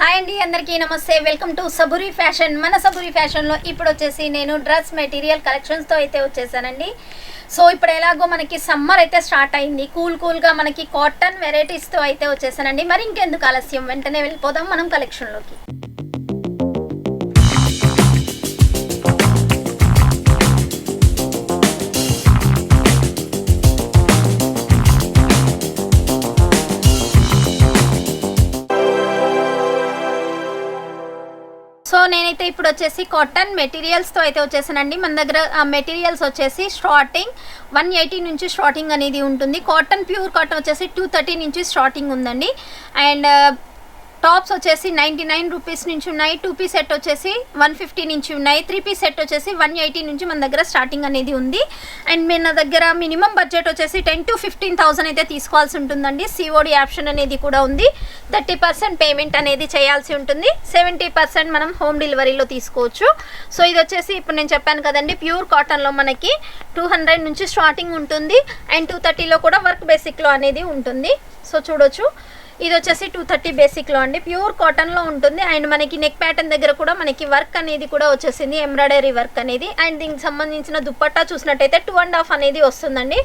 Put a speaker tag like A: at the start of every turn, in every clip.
A: Hi అండి, అందరికీ నమస్తే. Welcome to Saburi fashion. మన సబూరి ఫ్యాషన్లో ఇప్పుడు వచ్చేసి నేను డ్రెస్ మెటీరియల్ కలెక్షన్స్తో అయితే వచ్చేసానండి. సో ఇప్పుడు ఎలాగో మనకి సమ్మర్ అయితే స్టార్ట్ అయింది. కూల్గా మనకి కాటన్ వెరైటీస్తో అయితే వచ్చేసానండి. మరి ఇంకెందుకు ఆలస్యం, వెంటనే వెళ్ళిపోదాం మనం కలెక్షన్లోకి. సో నేనైతే ఇప్పుడు వచ్చేసి కాటన్ మెటీరియల్స్తో అయితే వచ్చేసానండి. మన దగ్గర ఆ మెటీరియల్స్ వచ్చేసి స్టార్టింగ్ 180 నుంచి స్టార్టింగ్ అనేది ఉంటుంది. కాటన్ ప్యూర్ కాటన్ వచ్చేసి 230 నుంచి స్టార్టింగ్ ఉందండి. అండ్ టాప్స్ వచ్చేసి 99 రూపీస్ నుంచి ఉన్నాయి. 2 పీస్ సెట్ వచ్చేసి 150 నుంచి ఉన్నాయి. 3 పీస్ సెట్ వచ్చేసి 180 నుంచి మన దగ్గర స్టార్టింగ్ అనేది ఉంది. అండ్ మన దగ్గర మినిమం బడ్జెట్ వచ్చేసి 10,000 to 15,000 అయితే తీసుకోవాల్సి ఉంటుందండి. సిఓడి ఆప్షన్ అనేది కూడా ఉంది. 30% పేమెంట్ అనేది చేయాల్సి ఉంటుంది. 70% మనం హోమ్ డెలివరీలో తీసుకోవచ్చు. సో ఇది వచ్చేసి ఇప్పుడు నేను చెప్పాను కదండి, ప్యూర్ కాటన్లో మనకి 200 నుంచి స్టార్టింగ్ ఉంటుంది. అండ్ 230లో కూడా వర్క్ బేసిక్లో అనేది ఉంటుంది. సో చూడొచ్చు, ఇది వచ్చేసి 230 బేసిక్లో అండి, ప్యూర్ కాటన్లో ఉంటుంది. అండ్ మనకి నెక్ ప్యాటర్న్ దగ్గర కూడా మనకి వర్క్ అనేది కూడా వచ్చేసింది, ఎంబ్రాయిడరీ వర్క్ అనేది. అండ్ దీనికి సంబంధించిన దుప్పట్టా చూసినట్టయితే 2.5 అనేది వస్తుందండి.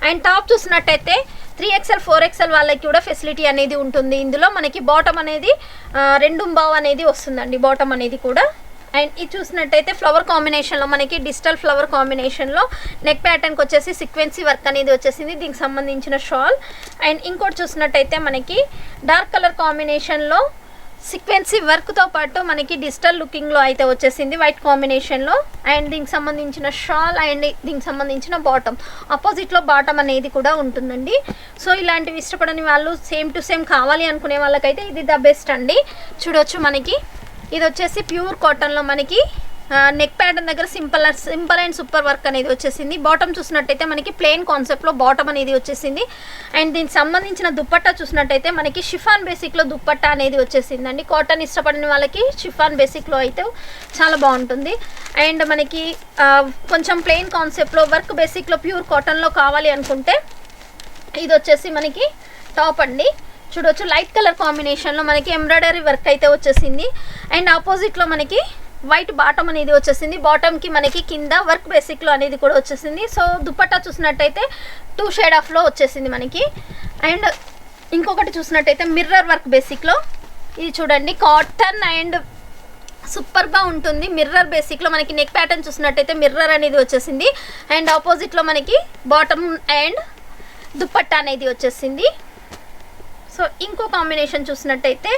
A: అండ్ టాప్ చూసినట్టయితే 3XL 4XL వాళ్ళకి కూడా ఫెసిలిటీ అనేది ఉంటుంది. ఇందులో మనకి బాటమ్ అనేది 2.5 అనేది వస్తుందండి, బాటమ్ అనేది కూడా. అండ్ ఇది చూసినట్టయితే ఫ్లవర్ కాంబినేషన్లో మనకి డిజిటల్ ఫ్లవర్ కాంబినేషన్లో నెక్ ప్యాటర్న్కి వచ్చేసి సీక్వెన్సీ వర్క్ అనేది వచ్చేసింది, దీనికి సంబంధించిన షాల్. అండ్ ఇంకోటి చూసినట్టయితే మనకి డార్క్ కలర్ కాంబినేషన్లో సీక్వెన్సీ వర్క్తో పాటు మనకి డిజిటల్ లుకింగ్లో అయితే వచ్చేసింది, వైట్ కాంబినేషన్లో. అండ్ దీనికి సంబంధించిన షాల్ అండ్ దీనికి సంబంధించిన బాటమ్, ఆపోజిట్లో బాటమ్ అనేది కూడా ఉంటుందండి. సో ఇలాంటివి ఇష్టపడని వాళ్ళు, సేమ్ టు సేమ్ కావాలి అనుకునే వాళ్ళకైతే ఇది ద బెస్ట్ అండి. చూడొచ్చు, మనకి ఇది వచ్చేసి ప్యూర్ కాటన్లో మనకి నెక్ ప్యాటర్న్ దగ్గర సింపుల్ అండ్ సూపర్ వర్క్ అనేది వచ్చేసింది. బాటమ్ చూసినట్టయితే మనకి ప్లెయిన్ కాన్సెప్ట్లో బాటమ్ అనేది వచ్చేసింది. అండ్ దీనికి సంబంధించిన దుప్పట్టా చూసినట్టయితే మనకి షిఫాన్ బేసిక్లో దుప్పట్టా అనేది వచ్చేసిందండి. కాటన్ ఇష్టపడిన వాళ్ళకి షిఫాన్ బేసిక్లో అయితే చాలా బాగుంటుంది. అండ్ మనకి కొంచెం ప్లెయిన్ కాన్సెప్ట్లో వర్క్ బేసిక్లో ప్యూర్ కాటన్లో కావాలి అనుకుంటే ఇది వచ్చేసి మనకి టాప్ అండి. చూడొచ్చు, లైట్ కలర్ కాంబినేషన్లో మనకి ఎంబ్రాయిడరీ వర్క్ అయితే వచ్చేసింది. అండ్ ఆపోజిట్లో మనకి వైట్ బాటమ్ అనేది వచ్చేసింది. బాటమ్కి మనకి కింద వర్క్ బేసిక్లో అనేది కూడా వచ్చేసింది. సో దుపట్టా చూసినట్టయితే 2 షేడ్ ఆఫ్లో వచ్చేసింది మనకి. అండ్ ఇంకొకటి చూసినట్టయితే మిర్రర్ వర్క్ బేసిక్లో, ఇది చూడండి, కాటన్ అండ్ సూపర్గా ఉంటుంది. మిర్రర్ బేసిక్లో మనకి నెక్ ప్యాటర్న్ చూసినట్టయితే మిర్రర్ అనేది వచ్చేసింది. అండ్ ఆపోజిట్లో మనకి బాటమ్ అండ్ దుపట్టా అనేది వచ్చేసింది. సో ఇంకో కాంబినేషన్ చూసినట్టయితే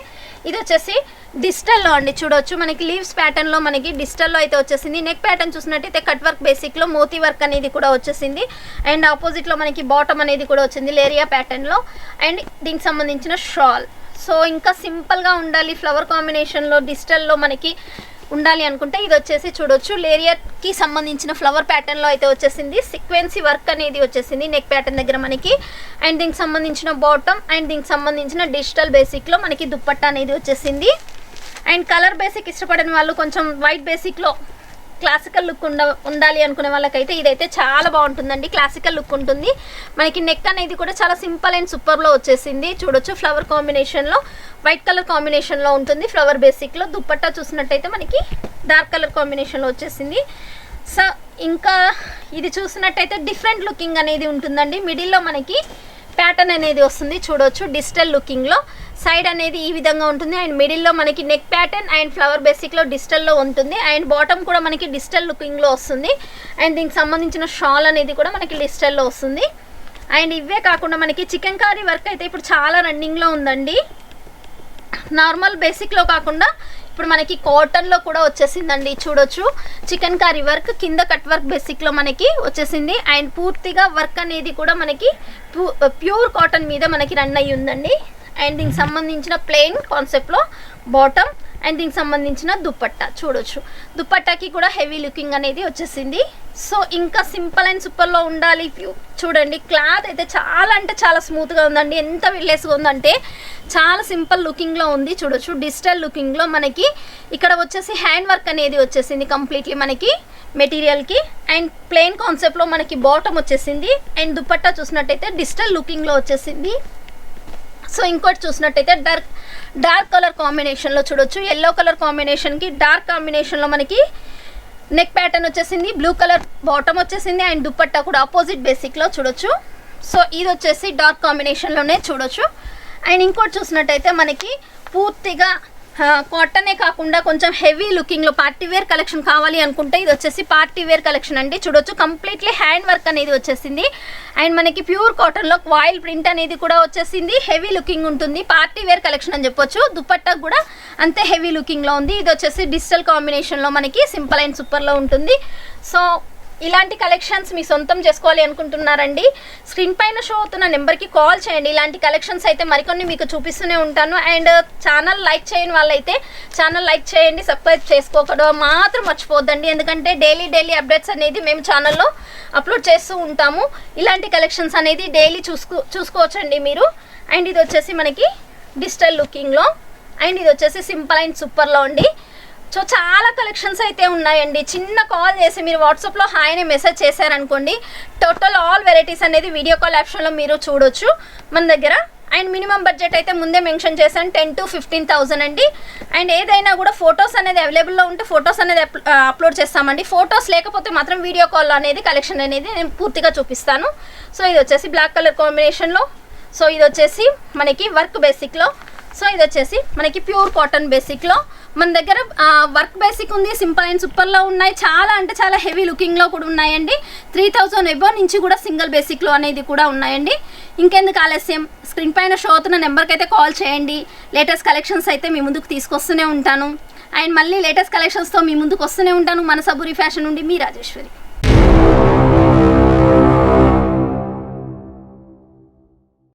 A: ఇది వచ్చేసి డిజిటల్లో అండి. చూడొచ్చు, మనకి లీవ్స్ ప్యాటర్న్లో మనకి డిజిటల్లో అయితే వచ్చేసింది. నెక్ ప్యాటర్న్ చూసినట్టయితే కట్ వర్క్ బేసిక్లో మోతీ వర్క్ అనేది కూడా వచ్చేసింది. అండ్ ఆపోజిట్లో మనకి బాటమ్ అనేది కూడా వచ్చింది లేరియా ప్యాటర్న్లో. అండ్ దీనికి సంబంధించిన షాల్. సో ఇంకా సింపుల్గా ఉండాలి, ఫ్లవర్ కాంబినేషన్లో డిజిటల్లో మనకి ఉండాలి అనుకుంటే ఇది వచ్చేసి చూడొచ్చు, లేరియర్కి సంబంధించిన ఫ్లవర్ ప్యాటర్న్లో అయితే వచ్చేసింది. సీక్వెన్సీ వర్క్ అనేది వచ్చేసింది నెక్ ప్యాటర్న్ దగ్గర మనకి. అండ్ దీనికి సంబంధించిన బాటమ్ అండ్ దీనికి సంబంధించిన డిజిటల్ బేసిక్లో మనకి దుప్పట్టా అనేది వచ్చేసింది. అండ్ కలర్ బేసిక్ ఇష్టపడని వాళ్ళు, కొంచెం వైట్ బేసిక్లో క్లాసికల్ లుక్ ఉండాలి అనుకునే వాళ్ళకైతే ఇదైతే చాలా బాగుంటుందండి. క్లాసికల్ లుక్ ఉంటుంది. మనకి నెక్ అనేది కూడా చాలా సింపుల్ అండ్ సూపర్లో వచ్చేసింది. చూడొచ్చు, ఫ్లవర్ కాంబినేషన్లో వైట్ కలర్ కాంబినేషన్లో ఉంటుంది ఫ్లవర్ బేసిక్లో. దుప్పట్టా చూసినట్టయితే మనకి డార్క్ కలర్ కాంబినేషన్లో వచ్చేసింది. సో ఇంకా ఇది చూసినట్టయితే డిఫరెంట్ లుకింగ్ అనేది ఉంటుందండి. మిడిల్లో మనకి ప్యాటర్న్ అనేది వస్తుంది. చూడొచ్చు, డిజిటల్ లుకింగ్లో సైడ్ అనేది ఈ విధంగా ఉంటుంది. అండ్ మిడిల్లో మనకి నెక్ ప్యాటర్న్ అండ్ ఫ్లవర్ బేసిక్లో డిజిటల్లో ఉంటుంది. అండ్ బాటమ్ కూడా మనకి డిజిటల్ లుకింగ్లో వస్తుంది. అండ్ దీనికి సంబంధించిన షాల్ అనేది కూడా మనకి డిజిటల్లో వస్తుంది. అండ్ ఇవే కాకుండా మనకి చికెన్ కారీ వర్క్ అయితే ఇప్పుడు చాలా రన్నింగ్లో ఉందండి. నార్మల్ బేసిక్లో కాకుండా ఇప్పుడు మనకి కాటన్లో కూడా వచ్చేసిందండి. చూడొచ్చు, చికెన్ కారీ వర్క్ కింద కట్ వర్క్ బేసిక్లో మనకి వచ్చేసింది. అండ్ పూర్తిగా వర్క్ అనేది కూడా మనకి ప్యూర్ కాటన్ మీద మనకి రన్ అయ్యి ఉందండి. అండ్ దీనికి సంబంధించిన ప్లెయిన్ కాన్సెప్ట్లో బాటమ్ అండ్ దీనికి సంబంధించిన దుపట్టా. చూడొచ్చు, దుపట్టాకి కూడా హెవీ లుకింగ్ అనేది వచ్చేసింది. సో ఇంకా సింపుల్ అండ్ సూపర్లో ఉండాలి. చూడండి, క్లాత్ అయితే చాలా అంటే చాలా స్మూత్గా ఉందండి. ఎంత విల్లేస్గా ఉందంటే చాలా సింపుల్ లుకింగ్లో ఉంది. చూడొచ్చు, డిజిటల్ లుకింగ్లో మనకి ఇక్కడ వచ్చేసి హ్యాండ్ వర్క్ అనేది వచ్చేసింది కంప్లీట్లీ మనకి మెటీరియల్కి. అండ్ ప్లెయిన్ కాన్సెప్ట్లో మనకి బాటమ్ వచ్చేసింది. అండ్ దుపట్టా చూసినట్టయితే డిజిటల్ లుకింగ్లో వచ్చేసింది. సో ఇంకోటి చూసినట్టయితే డార్క్ కలర్ కాంబినేషన్లో చూడొచ్చు. ఎల్లో కలర్ కాంబినేషన్కి డార్క్ కాంబినేషన్లో మనకి నెక్ ప్యాటర్న్ వచ్చేసింది. బ్లూ కలర్ బాటమ్ వచ్చేసింది అండ్ దుపట్టా కూడా ఆపోజిట్ బేసిక్లో చూడొచ్చు. సో ఇది వచ్చేసి డార్క్ కాంబినేషన్లోనే చూడొచ్చు. అండ్ ఇంకోటి చూసినట్టయితే మనకి పూర్తిగా కాటనే కాకుండా కొంచెం హెవీ లుకింగ్లో పార్టీ వేర్ కలెక్షన్ కావాలి అనుకుంటే ఇది వచ్చేసి పార్టీ వేర్ కలెక్షన్ అండి. చూడొచ్చు కంప్లీట్లీ హ్యాండ్ వర్క్ అనేది వచ్చేసింది అండ్ మనకి ప్యూర్ కాటన్లో వాయిల్ ప్రింట్ అనేది కూడా వచ్చేసింది. హెవీ లుకింగ్ ఉంటుంది, పార్టీ వేర్ కలెక్షన్ అని చెప్పొచ్చు. దుపట్టా కూడా అంతే హెవీ లుకింగ్లో ఉంది. ఇది వచ్చేసి డిజిటల్ కాంబినేషన్లో మనకి సింపుల్ అండ్ సూపర్లో ఉంటుంది. సో ఇలాంటి కలెక్షన్స్ మీ సొంతం చేసుకోవాలి అనుకుంటున్నారండి, స్క్రీన్ పైన షో అవుతున్న నెంబర్కి కాల్ చేయండి. ఇలాంటి కలెక్షన్స్ అయితే మరికొన్ని మీకు చూపిస్తూనే ఉంటాను. అండ్ ఛానల్ లైక్ చేయని వాళ్ళైతే ఛానల్ లైక్ చేయండి, సబ్స్క్రైబ్ చేసుకోవడం మాత్రం మర్చిపోద్దండి. ఎందుకంటే డైలీ అప్డేట్స్ అనేది మేము ఛానల్లో అప్లోడ్ చేస్తూ ఉంటాము. ఇలాంటి కలెక్షన్స్ అనేది డైలీ చూసుకోవచ్చండి మీరు. అండ్ ఇది వచ్చేసి మనకి డిజిటల్ లుకింగ్లో అండ్ ఇది వచ్చేసి సింపుల్ అండ్ సూపర్లో అండి. సో చాలా కలెక్షన్స్ అయితే ఉన్నాయండి. చిన్న కాల్ చేసి మీరు వాట్సాప్లో హాయ్ అని మెసేజ్ చేశారనుకోండి, టోటల్ ఆల్ వెరైటీస్ అనేది వీడియో కాల్ ఆప్షన్లో మీరు చూడొచ్చు మన దగ్గర. అండ్ మినిమం బడ్జెట్ అయితే ముందే మెన్షన్ చేశాను 10,000 to 15,000 అండి. అండ్ ఏదైనా కూడా ఫొటోస్ అనేది అవైలబుల్లో ఉంటే ఫొటోస్ అనేది అప్లోడ్ చేస్తామండి. ఫొటోస్ లేకపోతే మాత్రం వీడియో కాల్ అనేది కలెక్షన్ అనేది నేను పూర్తిగా చూపిస్తాను. సో ఇది వచ్చేసి బ్లాక్ కలర్ కాంబినేషన్లో, సో ఇది వచ్చేసి మనకి వర్క్ బేసిక్లో, సో ఇది వచ్చేసి మనకి ప్యూర్ కాటన్ బేసిక్లో మన దగ్గర వర్క్ బేసిక్ ఉంది, సింపుల్ అండ్ సూపర్లో ఉన్నాయి. చాలా అంటే చాలా హెవీ లుకింగ్లో కూడా ఉన్నాయండి. 3,000 ఎబో నుంచి కూడా సింగిల్ బేసిక్లో అనేది కూడా ఉన్నాయండి. ఇంకెందుకు ఆలస్యం, స్క్రీన్ పైన షో అవుతున్న నెంబర్కి అయితే కాల్ చేయండి. లేటెస్ట్ కలెక్షన్స్ అయితే మీ ముందుకు తీసుకొస్తూనే ఉంటాను. అండ్ మళ్ళీ లేటెస్ట్ కలెక్షన్స్తో మీ ముందుకు వస్తూనే ఉంటాను. మన సబూరి ఫ్యాషన్ నుండి మీ రాజేశ్వరి.